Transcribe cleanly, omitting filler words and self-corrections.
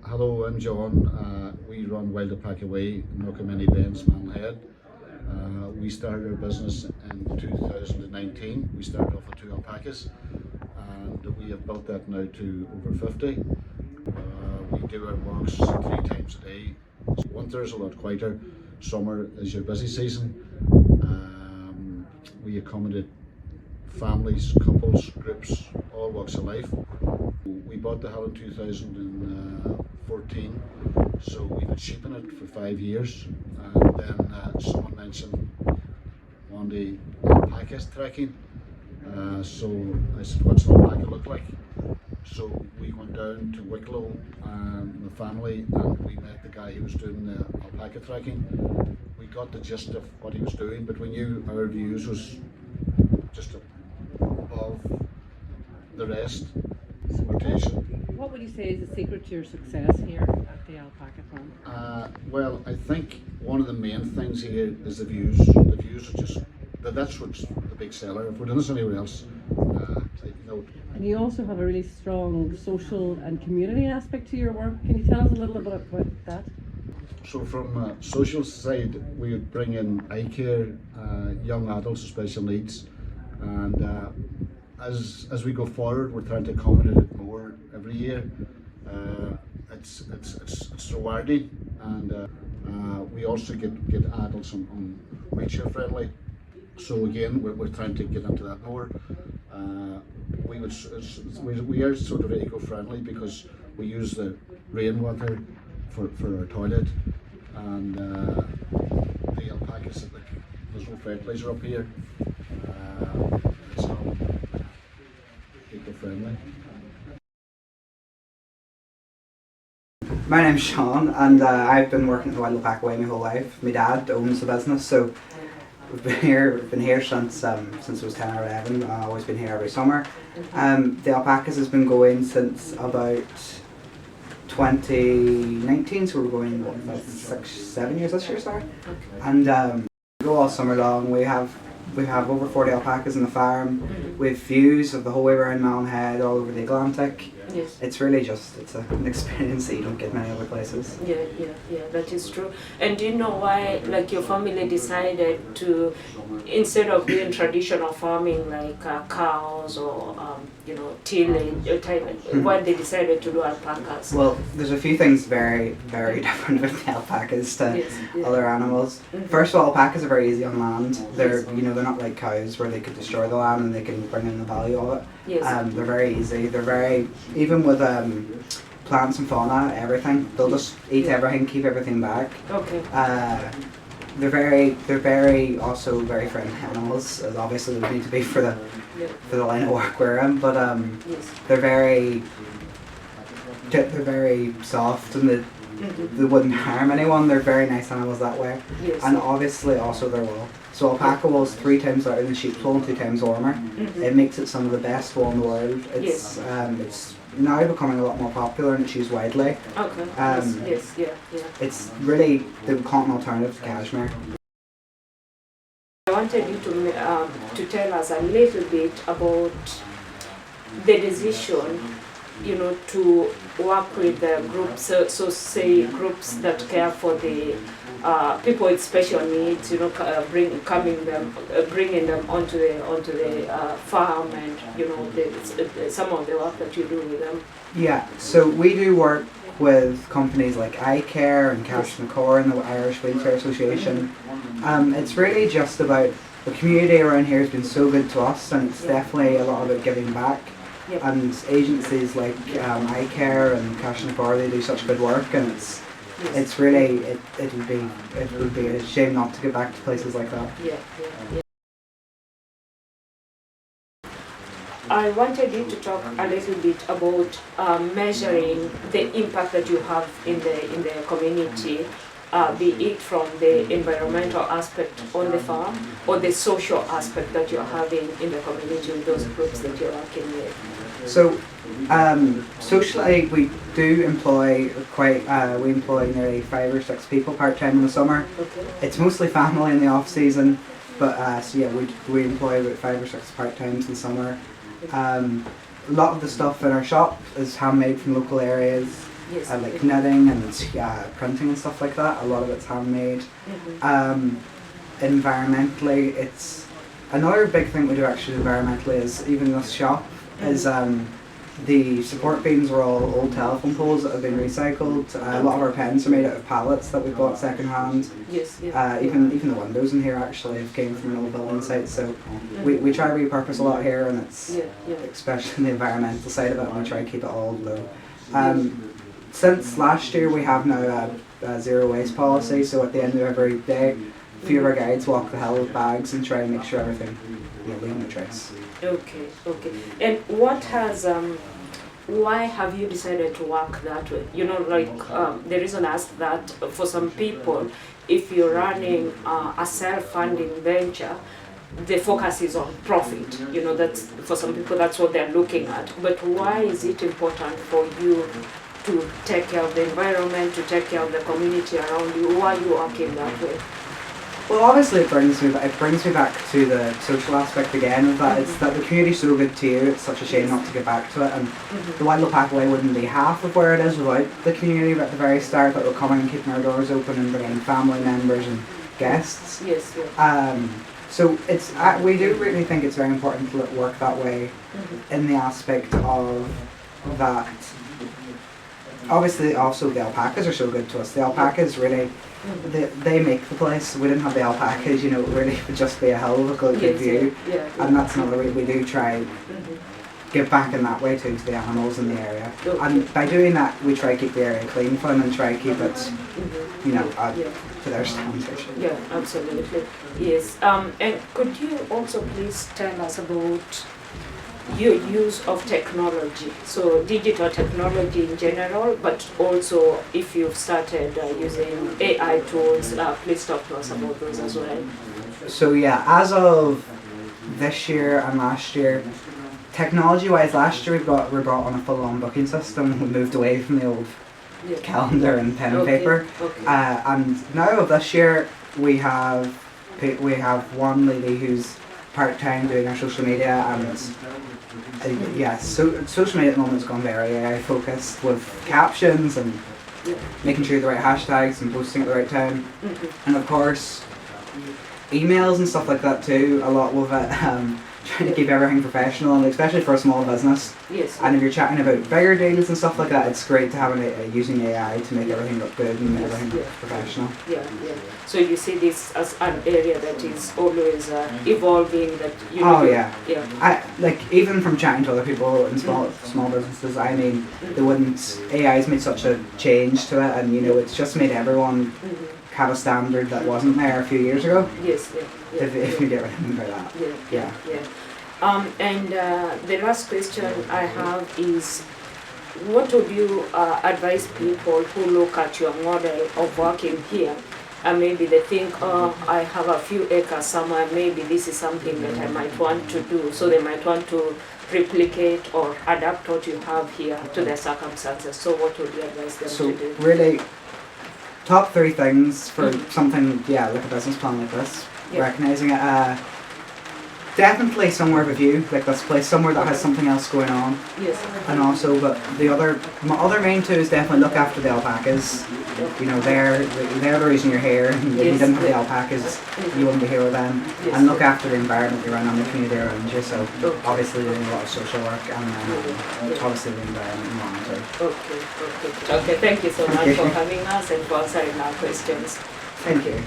Hello, I'm John. We run Wild Alpaca Way, Many Bends, Manhead. We started our business in 2019. We started off with 2 alpacas and we have built that now to over 50. We do our walks 3 times a day. Winter is a lot quieter, summer is your busy season. We accommodate families, couples, groups, all walks of life. We bought the hill in 2014, so we've been sheeping it for 5 years, and then someone mentioned one day alpaca trekking, so I said, what's an alpaca look like? So we went down to Wicklow and the family, and we met the guy who was doing the alpaca trekking. We got the gist of what he was doing, but we knew our views was just above the rest. What would you say is the secret to your success here at the alpaca farm? Well, I think one of the main things here is the views. The views are just, that's what's the big seller. If we're doing this anywhere else, And you also have a really strong social and community aspect to your work. Can you tell us a little bit about that? So from a social side, we would bring in eye care, young adults with special needs, and as we go forward, we're trying to accommodate it more every year. It's rewarding, and we also get adults on wheelchair friendly. So again, we're trying to get into that more. We are sort of eco-friendly because we use the rainwater for our toilet, and the alpacas, there's no fertilizer up here. It's all eco-friendly. My name's Shaun, and I've been working at the Wild Alpaca Way my whole life. My dad owns the business, so we've been here since I was 10 or 11. I've always been here every summer. The alpacas has been going since about 2019, so we're going about 6-7 years this year, sorry. And we go all summer long. We have over 40 alpacas in the farm. We have views of the whole way around Malmhead, all over the Atlantic. Yes. It's really just, it's an experience that you don't get many other places. Yeah, that is true. And do you know why, like, your family decided to, instead of doing traditional farming like cows or tilling, why they decided to do alpacas? Well, there's a few things very, very different with the alpacas to other animals. First of all, alpacas are very easy on land. They're they're not like cows where they could destroy the land and they can bring in the value of it. Yes. They're very easy. They're very, even with plants and fauna, everything. They'll just eat everything, keep everything back. Okay. They're very also very friendly animals, as obviously they need to be for the line of work we're in. But they're very soft, and they wouldn't harm anyone. They're very nice animals that way. Yes. And obviously also their wool. So alpaca wool is 3 times lighter than sheep's wool and 2 times warmer. It makes it some of the best wool in the world. It's now becoming a lot more popular and it's used widely. Okay. It's really the cotton alternative to cashmere. I wanted you to tell us a little bit about the decision, to work with the groups. So say groups that care for the people with special needs. Bringing them onto the farm, and some of the work that you do with them. Yeah, so we do work with companies like Eye Care and Cash and the Irish Wheelchair Association. It's really just about the community around here has been so good to us, and it's definitely a lot about giving back. Yep. And agencies like Eye Care and Cash and they do such good work, and it's really it would be a shame not to give back to places like that. Yeah. I wanted you to talk a little bit about measuring the impact that you have in the community, be it from the environmental aspect on the farm or the social aspect that you're having in the community with those groups that you're working with. So, socially, we do employ we employ nearly 5 or 6 people part-time in the summer. Okay. It's mostly family in the off-season, but we employ about 5 or 6 part-times in the summer. A lot of the stuff in our shop is handmade from local areas. Yes. like knitting and printing and stuff like that. A lot of it's handmade. Environmentally, it's another big thing we do actually environmentally is even this shop is the support beams are all old telephone poles that have been recycled. A lot of our pens are made out of pallets that we bought second hand. Yes. Even the windows in here actually came from an old building site, so we try to repurpose a lot here, and it's especially the environmental side of it, and we try to keep it all low. Since last year we have now a zero waste policy, so at the end of every day a few of our guides walk the hill with bags and try to make sure everything leave no trace. Okay. And what has why have you decided to work that way? You know, like the reason I ask that, for some people, if you're running a self-funding venture, the focus is on profit. You know, that's for some people that's what they're looking at. But why is it important for you to take care of the environment, to take care of the community around you? Why are you working that way? Well, obviously it brings me back to the social aspect again of that. It's that the community's so good to you, it's such a shame not to get back to it, and the Wild Alpaca Way wouldn't be half of where it is without the community at the very start that were coming and keeping our doors open and bringing family members and guests. Yes. So it's we do really think it's very important to work that way in the aspect of that. Obviously, also the alpacas are so good to us. The alpacas really, they make the place. We didn't have the alpacas, you know, it really would just be a hell of a good view. And that's another way we do try give back in that way too to the animals in the area. And by doing that, we try to keep the area clean for them and try to keep it, you know, to their standards. Yeah, absolutely. Yes. And could you also please tell us about your use of technology, so digital technology in general, but also if you've started using AI tools, please talk to us about those as well. So yeah, as of this year and last year, technology-wise, last year we brought on a full-on booking system. We moved away from the old calendar and pen and paper, and now of this year we have one lady who's part-time doing our social media, and so social media at the moment has gone very AI focused with captions and making sure the right hashtags and posting at the right time, and of course emails and stuff like that too, a lot with it, trying to keep everything professional, and especially for a small business. Yes. And if you're chatting about bigger deals and stuff like that, it's great to have using AI to make everything look good and everything look professional. Yeah. So you see this as an area that is always evolving. That you know. I like even from chatting to other people in small businesses. I mean, AI's made such a change to it, and you know, it's just made everyone have a standard that wasn't there a few years ago. Yes. If you get what I mean by that. Yeah. And the last question I have is, what would you advise people who look at your model of working here and maybe they think, oh, I have a few acres somewhere, maybe this is something that I might want to do, so they might want to replicate or adapt what you have here to their circumstances. So what would you advise them to do? So really, top 3 things for something, like a business plan like this, recognizing it. Definitely somewhere with a view, like this place, somewhere that has something else going on. Yes. And also, but my other main 2 is definitely look after the alpacas. You know, they're the reason you're here. If you didn't have the alpacas, you wouldn't be here with them. And look after the environment you're in and the community around you. So obviously doing a lot of social work, and then obviously the environment you monitor. Okay. Thank you so much for having us and for answering our questions. Thank you.